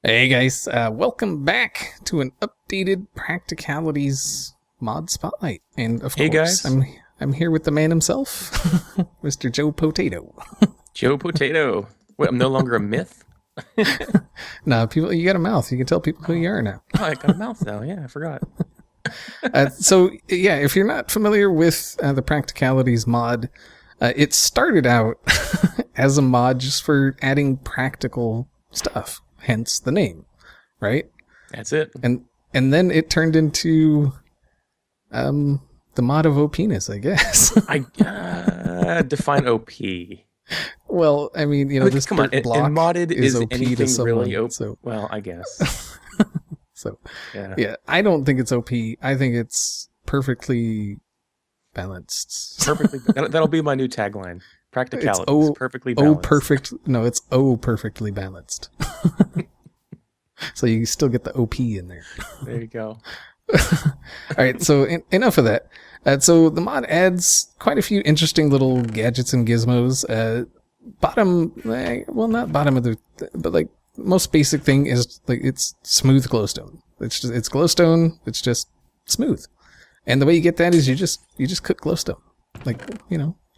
Hey guys, welcome back to an updated Practicalities mod spotlight, and of Hey course, guys, I'm here with the man himself, Mr. Joe Potato. Joe Potato. Wait, I'm no longer a myth? Now, people, you got a mouth. You can tell people who you are now. Oh, I got a mouth now. Yeah, I forgot. So yeah, if you're not familiar with the Practicalities mod, it started out as a mod just for adding practical stuff, hence the name, right? That's it. And then it turned into the mod of OPness, I guess. I define OP. Well, I mean, you know, this Come on. dirt block And modded is is OP to anything someone. really OP? So, Well, I guess. Yeah. yeah, I don't think it's OP. I think it's perfectly balanced. Perfectly. That'll be my new tagline. Practicalities. It's perfectly balanced. perfect. No, it's perfectly balanced. So you still get the OP in there. There you go. All right, so enough of that. So the mod adds quite a few interesting little gadgets and gizmos. Not bottom of the, but like most basic thing is like it's smooth glowstone. It's glowstone. It's just smooth, and the way you get that is you just cook glowstone, like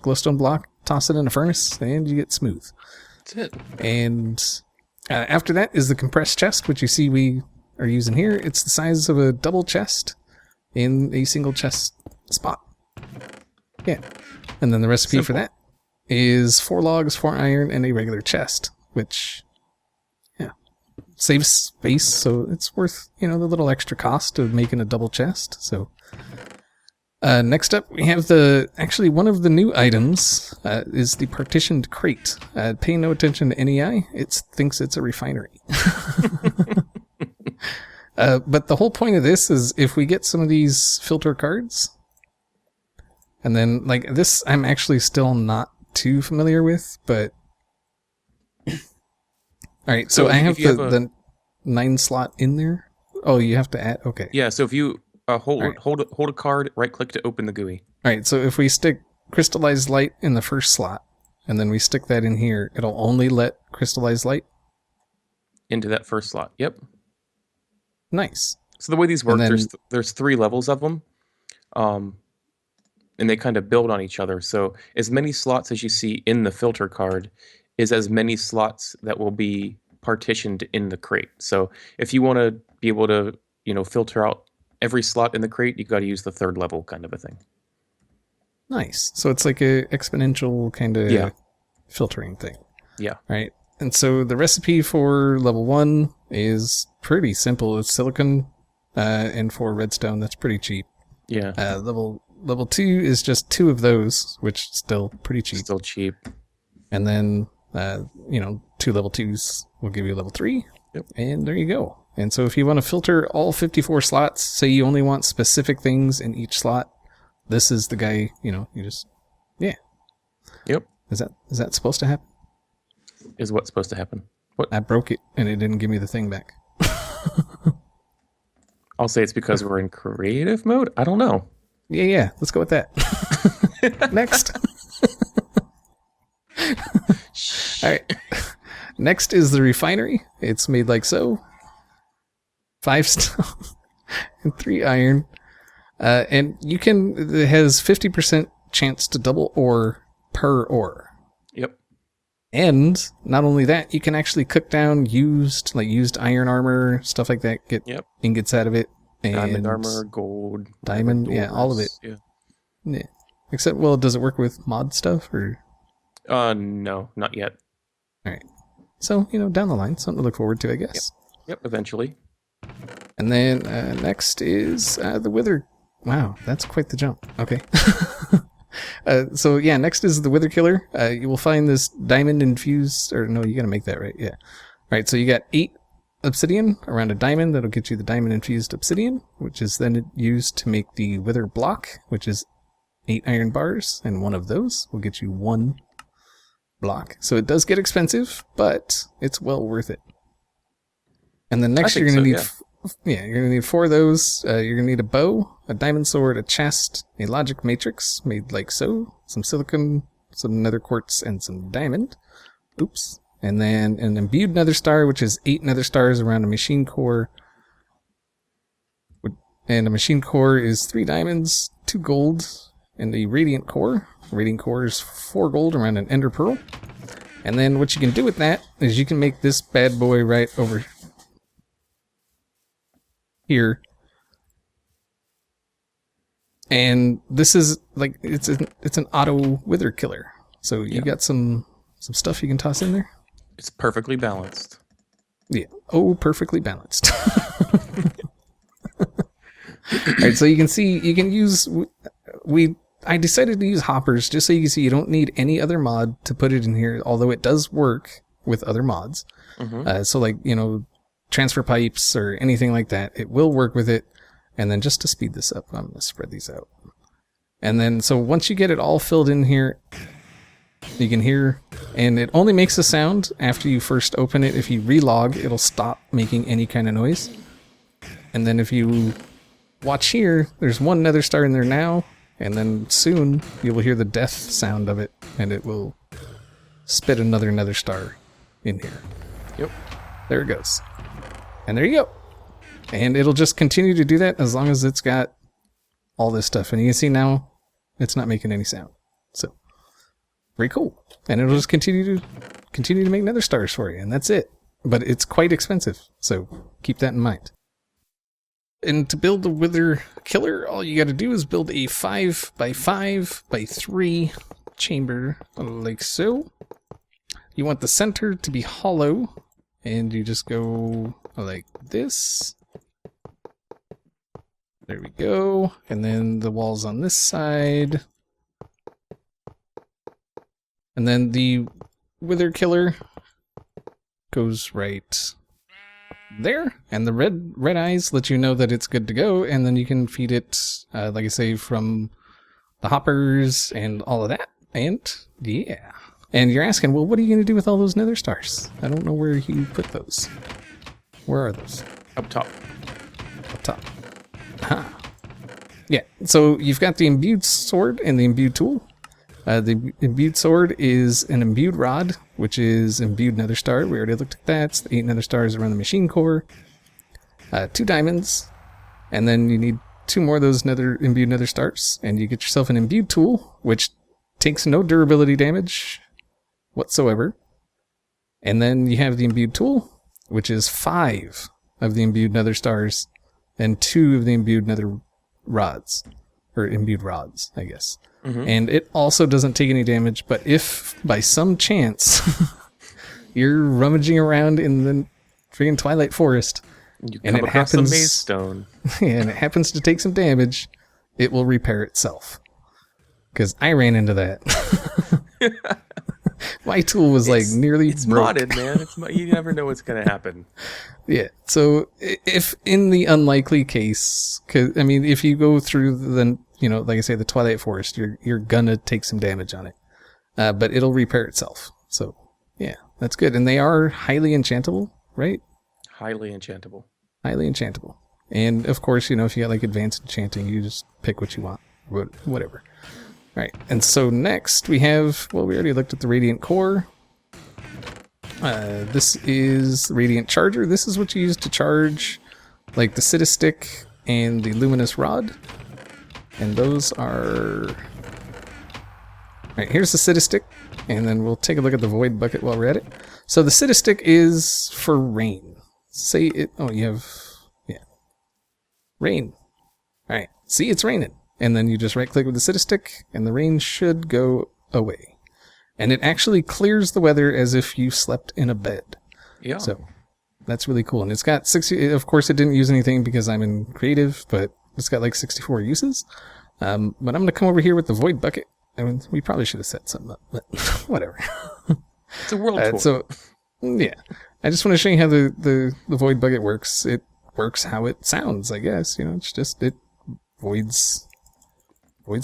glowstone block, toss it in a furnace, and you get smooth. That's it. And after that is the compressed chest, which you see we are using here. It's the size of a double chest in a single chest spot. Yeah. And then the recipe for that is 4 logs, 4 iron, and a regular chest, which, yeah, saves space, so it's worth, the little extra cost of making a double chest. So, next up, we have one of the new items is the Partitioned Crate. Pay no attention to NEI, it thinks it's a refinery. But the whole point of this is if we get some of these filter cards, and then like this, I'm actually still not too familiar with, but all right. So I have the 9 slot in there. Oh, you have to add. Okay. Yeah. So if you hold a card, right click to open the GUI. All right. So if we stick crystallized light in the first slot, and then we stick that in here, it'll only let crystallized light Into that first slot. Yep. Nice. So the way these work, there's 3 levels of them, and they kind of build on each other. So as many slots as you see in the filter card is as many slots that will be partitioned in the crate. So if you want to be able to, filter out every slot in the crate, you got to use the 3rd level kind of a thing. Nice. So it's like a exponential kind of filtering thing. Yeah. Right. And so the recipe for level 1 is pretty simple. It's silicon and 4 redstone. That's pretty cheap. Yeah. Level 2 is just 2 of those, which is still pretty cheap. Still cheap. And then 2 level 2s will give you level 3. Yep. And there you go. And so if you want to filter all 54 slots, say you only want specific things in each slot, this is the guy, you just Yep. Is that supposed to happen? Is what's supposed to happen. What? I broke it and it didn't give me the thing back. I'll say it's because we're in creative mode. I don't know. Yeah. Let's go with that. Next. All right. Next is the refinery. It's made like so. 5 stone and 3 iron. And it has 50% chance to double ore per ore. Yep. And not only that, you can actually cook down used iron armor, stuff like that, get ingots out of it. And diamond armor, gold. Diamond, all of it. Yeah. Except, does it work with mod stuff or? No, not yet. All right. So, down the line, something to look forward to, I guess. Yep, eventually. And then next is the wither. Wow, that's quite the jump. Okay. So yeah, next is the Wither Killer. You will find this diamond infused, or no, you gotta make that right. Yeah. All right. So you got 8 obsidian around a diamond. That'll get you the diamond infused obsidian, which is then used to make the wither block, which is 8 iron bars, and one of those will get you 1 block. So it does get expensive, but it's well worth it. And then next you're gonna need. You're going to need 4 of those. You're going to need a bow, a diamond sword, a chest, a logic matrix made like so, some silicon, some nether quartz, and some diamond. Oops. And then an imbued nether star, which is 8 nether stars around a machine core. And a machine core is 3 diamonds, 2 gold, and a radiant core. Radiant core is 4 gold around an ender pearl. And then what you can do with that is you can make this bad boy right over here. And this is like it's an auto wither killer. So you got some stuff you can toss in there. It's perfectly balanced. Yeah. Oh, perfectly balanced. Alright, so you can see you can use I decided to use hoppers just so you can see you don't need any other mod to put it in here, although it does work with other mods. So like, transfer pipes or anything like that, it will work with it. And then just to speed this up, I'm going to spread these out. And then, so once you get it all filled in here, you can hear, and it only makes a sound after you first open it. If you relog, it'll stop making any kind of noise. And then if you watch here, there's 1 nether star in there now, and then soon you will hear the death sound of it, and it will spit another nether star in here. Yep. There it goes. And there you go. And it'll just continue to do that as long as it's got all this stuff. And you can see now it's not making any sound. So, very cool. And it'll just continue to make nether stars for you. And that's it. But it's quite expensive. So, keep that in mind. And to build the Wither Killer, all you got to do is build a 5x5x3 chamber like so. You want the center to be hollow. And you just go like this. There we go. And then the walls on this side. And then the Wither Killer goes right there. And the red eyes let you know that it's good to go. And then you can feed it, like I say, from the hoppers and all of that. And yeah. And you're asking, well, what are you going to do with all those nether stars? I don't know where you put those. Where are those? Up top. Up top. Aha. Yeah, so you've got the Imbued Sword and the Imbued Tool. The Imbued Sword is an Imbued Rod, which is Imbued Nether Star. We already looked at that. It's the 8 nether stars around the machine core. 2 diamonds. And then you need 2 more of those Imbued Nether Stars. And you get yourself an Imbued Tool, which takes no durability damage whatsoever. And then you have the Imbued Tool, which is 5 of the Imbued Nether Stars and 2 of the Imbued Nether Rods. Or Imbued Rods, I guess. And it also doesn't take any damage, but if by some chance you're rummaging around in the freaking Twilight Forest and it happens, some maze stone. And it happens to take some damage, it will repair itself. Because I ran into that. My tool was nearly broke. Modded, man. You never know what's going to happen. Yeah. So if in the unlikely case, because I mean, if you go through the, like I say, the Twilight Forest, you're gonna take some damage on it, but it'll repair itself. So yeah, that's good. And they are highly enchantable, right? Highly enchantable. Highly enchantable. And of course, if you got like advanced enchanting, you just pick what you want, whatever. All right, and so next we have, we already looked at the Radiant Core. This is the Radiant Charger. This is what you use to charge like the Cita Stick and the Luminous Rod. And those are... Alright, here's the Cita Stick, and then we'll take a look at the Void Bucket while we're at it. So the Cita Stick is for rain. Say it... Oh, you have... Yeah. Rain. Alright, see, it's raining. And then you just right-click with the Cita Stick, and the rain should go away. And it actually clears the weather as if you slept in a bed. Yeah. So, that's really cool. And it's got 60... Of course, it didn't use anything because I'm in creative, but it's got like 64 uses. But I'm going to come over here with the Void Bucket. I mean, we probably should have set something up, but whatever. It's a world tour. So, yeah. I just want to show you how the Void Bucket works. It works how it sounds, I guess. It's just... It voids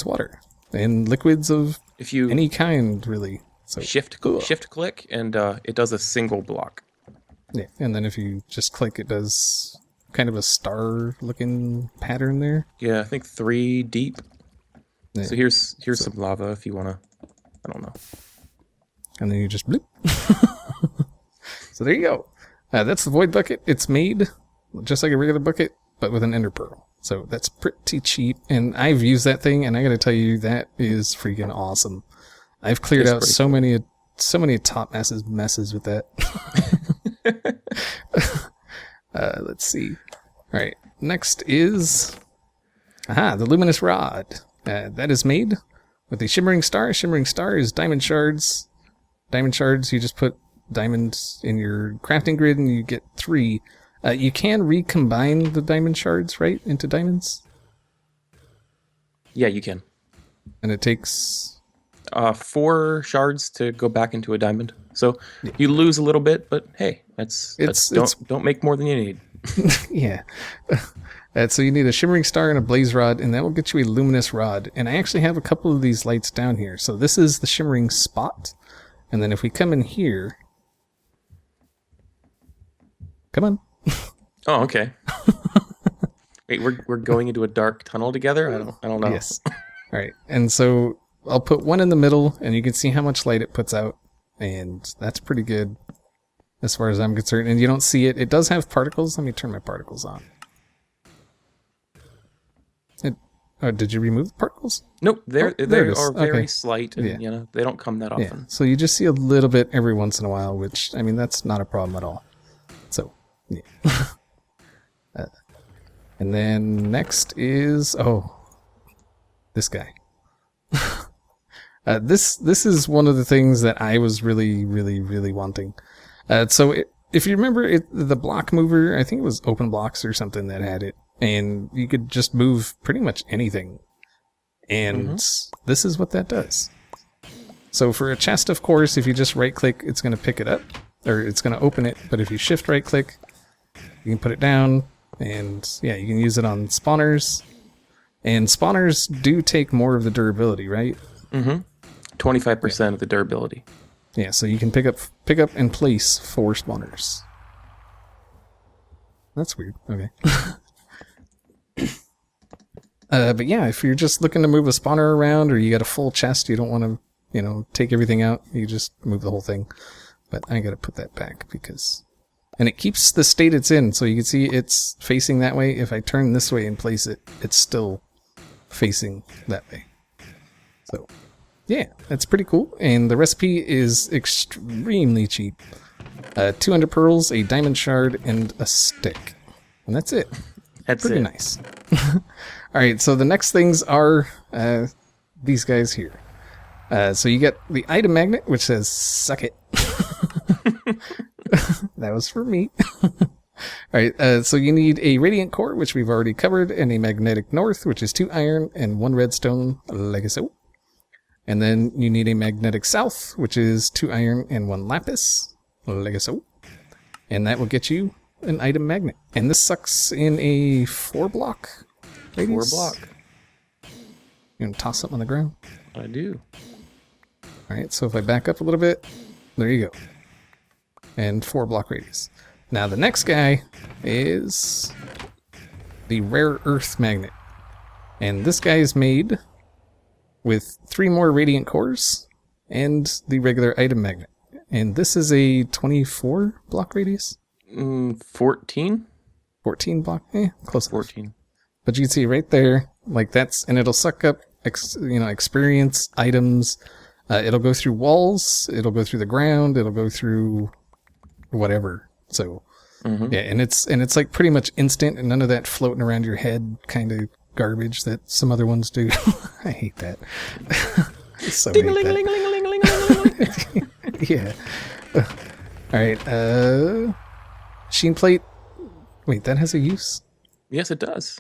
water and liquids of any kind, really. So shift click and it does a single block. Yeah, and then if you just click, it does kind of a star looking pattern there. Yeah, I think 3 deep. Yeah. So here's some lava if you want to, I don't know. And then you just bloop. So there you go. That's the void bucket. It's made just like a regular bucket, but with an ender pearl. So that's pretty cheap. And I've used that thing, and I got to tell you, that is freaking awesome. I've cleared out so many top messes with that. Let's see. All right. Next is the Luminous Rod. That is made with a shimmering star. Shimmering star is diamond shards. Diamond shards, you just put diamonds in your crafting grid and you get 3. You can recombine the diamond shards, right, into diamonds? Yeah, you can. And it takes 4 shards to go back into a diamond. So you lose a little bit, but hey, don't make more than you need. Yeah. So you need a shimmering star and a blaze rod, and that will get you a luminous rod. And I actually have a couple of these lights down here. So this is the shimmering spot. And then if we come in here, come on. Oh, okay. Wait, we're going into a dark tunnel together? I don't know. Yes. All right. And so I'll put one in the middle, and you can see how much light it puts out. And that's pretty good as far as I'm concerned. And you don't see it. It does have particles. Let me turn my particles on. Did you remove the particles? Nope. They are very slight, and they don't come that often. Yeah. So you just see a little bit every once in a while, which, I mean, that's not a problem at all. So, yeah. And then next is, this guy. This is one of the things that I was really, really, really wanting. If you remember the block mover, I think it was Open Blocks or something that had it, and you could just move pretty much anything. And this is what that does. So for a chest, of course, if you just right click, it's going to pick it up, or it's going to open it. But if you shift right click, you can put it down, and yeah, you can use it on spawners. And spawners do take more of the durability, right? 25% of the durability. Yeah, so you can pick up and place 4 spawners. That's weird. Okay. But yeah, if you're just looking to move a spawner around, or you got a full chest, you don't want to, take everything out, you just move the whole thing. But I got to put that back and it keeps the state it's in, so you can see it's facing that way. If I turn this way and place it, it's still facing that way. So yeah, that's pretty cool. And the recipe is extremely cheap. 200 pearls, a diamond shard, and a stick. And that's it. That's pretty nice. All right, so the next things are these guys here. So you get the item magnet, which says, suck it. That was for me. All right, so you need a radiant core, which we've already covered, and a magnetic north, which is 2 iron and 1 redstone, like so. And then you need a magnetic south, which is 2 iron and 1 lapis, like so. And that will get you an item magnet. And this sucks in a 4-block radius. 4 block. You want to toss something on the ground? I do. All right, so if I back up a little bit, there you go. And 4-block radius. Now the next guy is the rare earth magnet. And this guy is made with 3 more radiant cores and the regular item magnet. And this is a 24-block radius? 14? 14 block? Close enough. 14. But you can see right there, like and it'll suck up, experience, items. It'll go through walls, it'll go through the ground, it'll go through whatever. So, yeah, and it's like pretty much instant, and none of that floating around your head kind of garbage that some other ones do. I hate that. So hate that. Yeah. All right. Sheen Plate. Wait, that has a use? Yes, it does.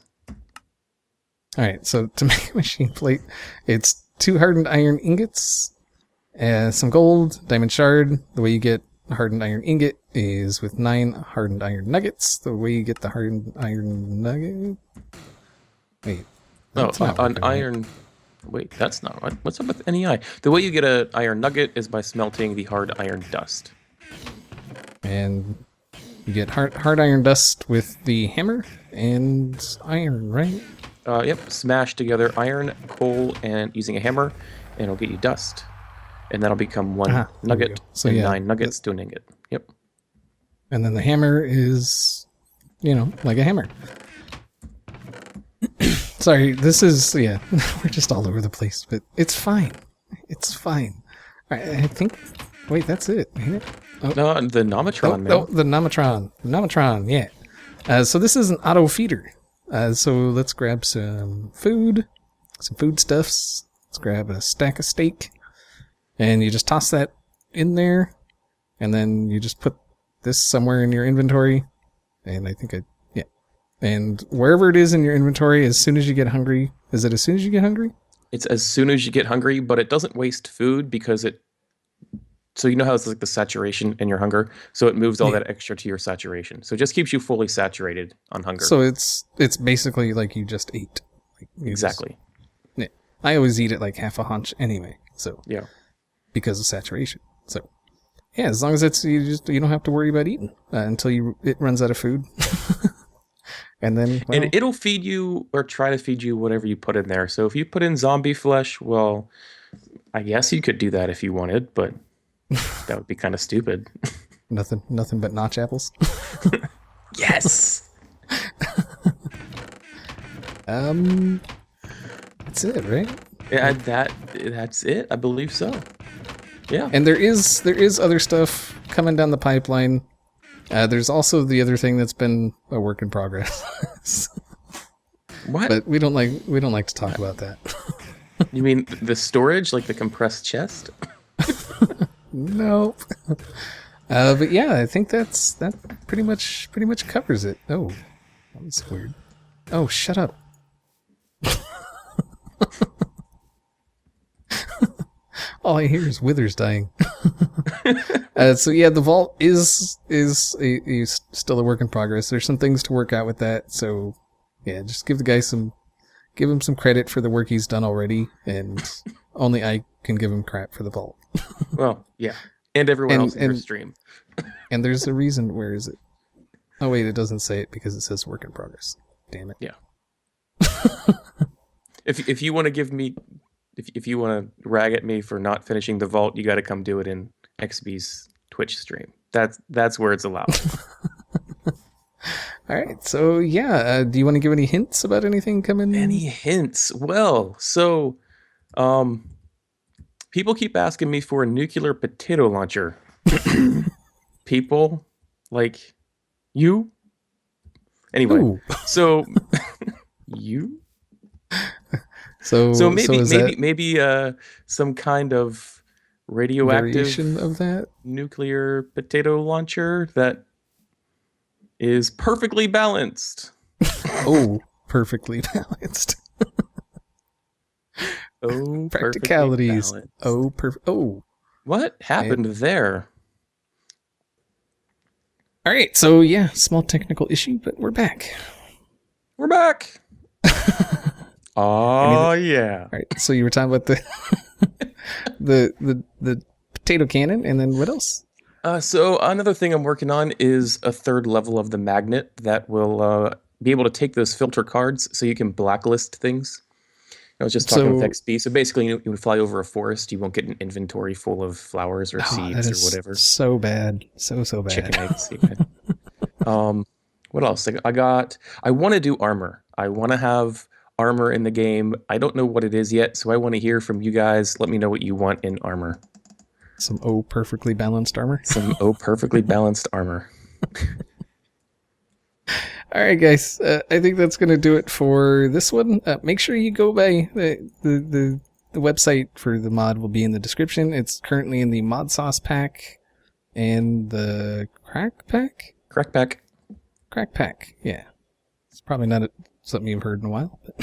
All right. So to make a Sheen Plate, it's 2 hardened iron ingots, some gold, diamond shard. The way you get a hardened iron ingot is with 9 hardened iron nuggets. The way you get the hardened iron nugget. Wait. An iron. Wait, that's not right. What's up with NEI? The way you get an iron nugget is by smelting the hard iron dust. And you get hard iron dust with the hammer and iron, right? Yep. Smash together iron, coal, and using a hammer, and it'll get you dust. And that'll become 1 nugget, so 9 nuggets to an ingot. Yep. And then the hammer is, like a hammer. Sorry, this is, we're just all over the place, but it's fine. It's fine. I think, wait, that's it, ain't it? Oh. No, the Nomatron, man. Oh, the Nomatron. Nomatron, yeah. So this is an auto feeder. So let's grab some foodstuffs. Let's grab a stack of steak. And you just toss that in there. And then you just put this somewhere in your inventory. And I think And wherever it is in your inventory, as soon as you get hungry, is it as soon as you get hungry? It's as soon as you get hungry, but it doesn't waste food because so you know how it's like the saturation in your hunger? So it moves all that extra to your saturation. So it just keeps you fully saturated on hunger. So it's basically like you just ate. Exactly. I always eat it like half a hunch anyway. So yeah, because of saturation. So yeah, as long as you don't have to worry about eating until it runs out of food. And then and it'll feed you or try to feed you whatever you put in there. So if you put in zombie flesh, well, I guess you could do that if you wanted, but that would be kind of stupid. Nothing but notch apples. Yes. That's it, right? Yeah, that's it. I believe so. Yeah. And there is other stuff coming down the pipeline. There's also the other thing that's been a work in progress. What? But we don't like to talk about that. You mean the storage, like the compressed chest? Nope. But yeah, I think that pretty much covers it. Oh, that was weird. Oh, shut up. All I hear is withers dying. So yeah, the vault is still a work in progress. There's some things to work out with that. So yeah, just give him some credit for the work he's done already, and only I can give him crap for the vault. Well, yeah, and everyone else in your stream. And there's a reason. Where is it? Oh wait, it doesn't say it because it says work in progress. Damn it. Yeah. If you want to give me. If you want to rag at me for not finishing the vault, you got to come do it in XB's Twitch stream. That's where it's allowed. All right. So yeah, do you want to give any hints about anything coming? Any hints? Well, so people keep asking me for a nuclear potato launcher. People like you. Anyway, Ooh. so you. So maybe some kind of radioactive variation of that nuclear potato launcher that is perfectly balanced. Oh, perfectly balanced. Oh, practicalities. Oh, oh, what happened there? All right, so yeah, small technical issue, but we're back. We're back. Oh yeah. All right, so you were talking about the potato cannon, and then what else? So another thing I'm working on is a third level of the magnet that will be able to take those filter cards, so you can blacklist things. I was just talking with XP. So basically, you would fly over a forest, you won't get an inventory full of flowers or seeds or whatever. So bad, so bad. Chicken eggs. What else? I want to do armor. I want to have armor in the game. I don't know what it is yet, so I want to hear from you guys. Let me know what you want in armor. Some perfectly balanced armor. Some perfectly balanced armor. All right, guys. I think that's going to do it for this one. Make sure you go by the website for the mod will be in the description. It's currently in the mod sauce pack and the crack pack. Crack pack. Yeah, it's probably not something you've heard in a while. But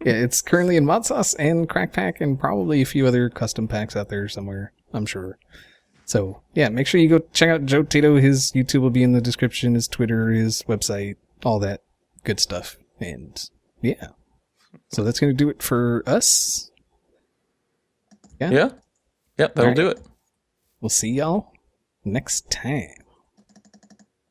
yeah, it's currently in mod sauce and crack pack and probably a few other custom packs out there somewhere, I'm sure. So yeah, make sure you go check out Joe Tato. His YouTube will be in the description, his Twitter, his website, all that good stuff. And yeah, so that's going to do it for us. Yeah, that'll do it. We'll see y'all next time.